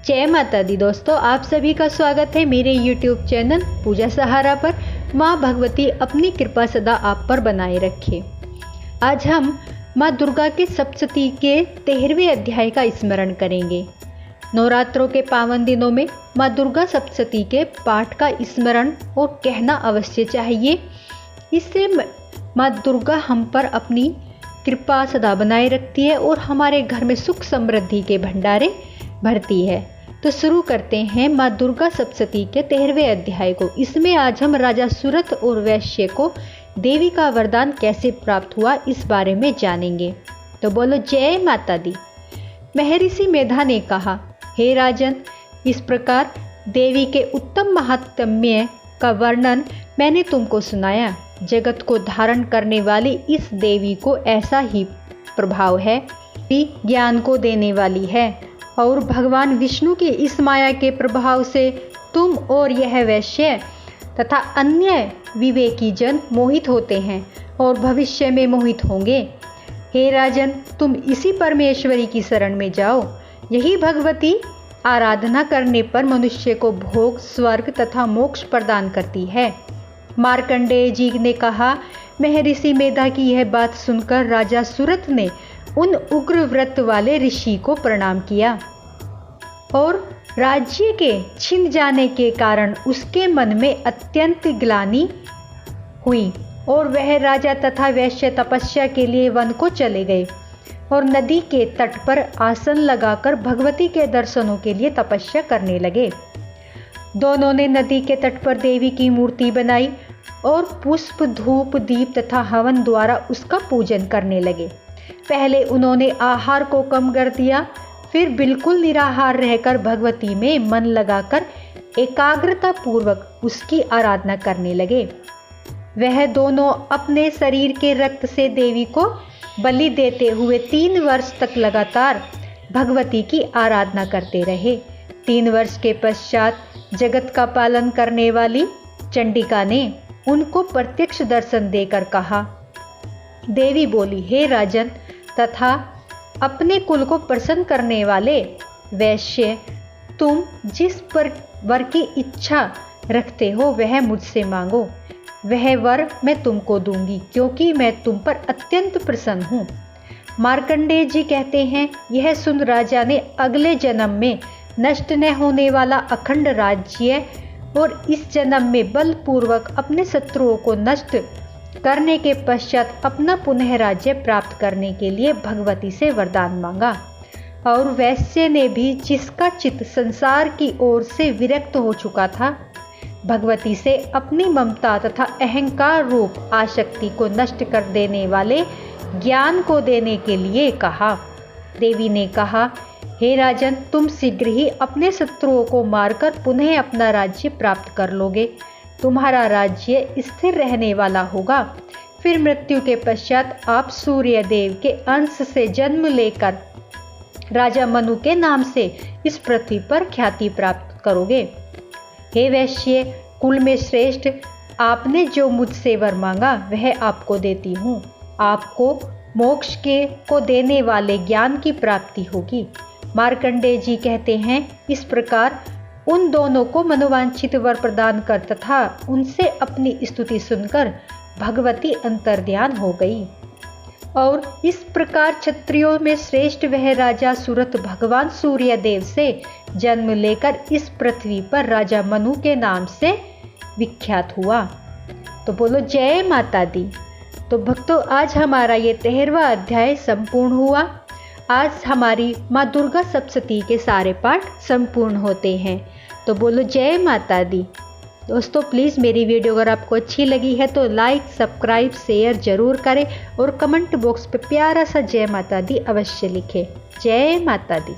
जय माता दी दोस्तों, आप सभी का स्वागत है मेरे YouTube चैनल पूजा सहारा पर। माँ भगवती अपनी कृपा सदा आप पर बनाए रखे। आज हम माँ दुर्गा के सप्तशती के 13वें अध्याय का स्मरण करेंगे। नवरात्रों के पावन दिनों में माँ दुर्गा सप्तशती के पाठ का स्मरण और कहना अवश्य चाहिए। इससे माँ दुर्गा हम पर अपनी कृपा सदा बनाए रखती है और हमारे घर में सुख समृद्धि के भंडारे भरती है। तो शुरू करते हैं माँ दुर्गा सप्तशती के 13वें अध्याय को। इसमें आज हम राजा सुरथ और वैश्य को देवी का वरदान कैसे प्राप्त हुआ इस बारे में जानेंगे। तो बोलो जय माता दी। महर्षि मेधा ने कहा, हे राजन, इस प्रकार देवी के उत्तम महात्म्य का वर्णन मैंने तुमको सुनाया। जगत को धारण करने वाली इस देवी को ऐसा ही प्रभाव है कि ज्ञान को देने वाली है और भगवान विष्णु की इस माया के प्रभाव से तुम और यह वैश्य तथा अन्य विवेकी जन मोहित होते हैं और भविष्य में मोहित होंगे। हे राजन, तुम इसी परमेश्वरी की शरण में जाओ। यही भगवती आराधना करने पर मनुष्य को भोग, स्वर्ग तथा मोक्ष प्रदान करती है। मार्कंडेय जी ने कहा, महर्षि मेधा की यह बात सुनकर राजा सुरथ ने उन उग्र व्रत वाले ऋषि को प्रणाम किया और राज्य के छिन जाने के कारण उसके मन में अत्यंत ग्लानि हुई और वह राजा तथा वैश्य तपस्या के लिए वन को चले गए और नदी के तट पर आसन लगाकर भगवती के दर्शनों के लिए तपस्या करने लगे। दोनों ने नदी के तट पर देवी की मूर्ति बनाई और पुष्प, धूप, दीप तथा हवन द्वारा उसका पूजन करने लगे। पहले उन्होंने आहार को कम कर दिया, फिर बिल्कुल निराहार रहकर भगवती में मन लगाकर एकाग्रता पूर्वक उसकी आराधना करने लगे। वह दोनों अपने शरीर के रक्त से देवी को बलि देते हुए 3 वर्ष तक लगातार भगवती की आराधना करते रहे। 3 वर्ष के पश्चात जगत का पालन करने वाली चंडिका ने उनको प्रत्यक्ष दर्शन देकर कहा। देवी बोली, हे राजन तथा अपने कुल को प्रसन्न करने वाले वैश्य, तुम जिस पर वर की इच्छा रखते हो वह मुझसे मांगो। वह वर मैं तुमको दूंगी क्योंकि मैं तुम पर अत्यंत प्रसन्न हूँ। मार्कंडेय जी कहते हैं, यह सुन राजा ने अगले जन्म में नष्ट न होने वाला अखंड राज्य और इस जन्म में बलपूर्वक अपने शत्रुओं को नष्ट करने के पश्चात अपना पुनः राज्य प्राप्त करने के लिए भगवती से वरदान मांगा। और वैश्य ने भी, जिसका चित्त संसार की ओर से विरक्त हो चुका था, भगवती से अपनी ममता तथा अहंकार रूप आसक्ति को नष्ट कर देने वाले ज्ञान को देने के लिए कहा। देवी ने कहा, हे राजन, तुम शीघ्र ही अपने शत्रुओं को मारकर पुनः अपना राज्य प्राप्त कर लोगे। तुम्हारा राज्य स्थिर रहने वाला होगा। फिर मृत्यु के पश्चात आप सूर्य देव के अंश से जन्म लेकर राजा मनु के नाम से इस पृथ्वी पर ख्याति प्राप्त करोगे। हे वैश्य, कुल में श्रेष्ठ, आपने जो मुझसे वर मांगा वह आपको देती हूँ। आपको मोक्ष को देने वाले ज्ञान की प्राप्ति होगी। मार्कंडेय जी कहते हैं, इस प्रकार उन दोनों को मनोवांछित वर प्रदान कर तथा उनसे अपनी स्तुति सुनकर भगवती अंतर्ध्यान हो गई। और इस प्रकार क्षत्रियों में श्रेष्ठ वह राजा सुरथ भगवान सूर्य देव से जन्म लेकर इस पृथ्वी पर राजा मनु के नाम से विख्यात हुआ। तो बोलो जय माता दी। तो भक्तों, आज हमारा ये 13वां अध्याय संपूर्ण हुआ। आज हमारी माँ दुर्गा सप्तशती के सारे पाठ संपूर्ण होते हैं। तो बोलो जय माता दी। दोस्तों, प्लीज़ मेरी वीडियो अगर आपको अच्छी लगी है तो लाइक, सब्सक्राइब, शेयर जरूर करें और कमेंट बॉक्स पे प्यारा सा जय माता दी अवश्य लिखें। जय माता दी।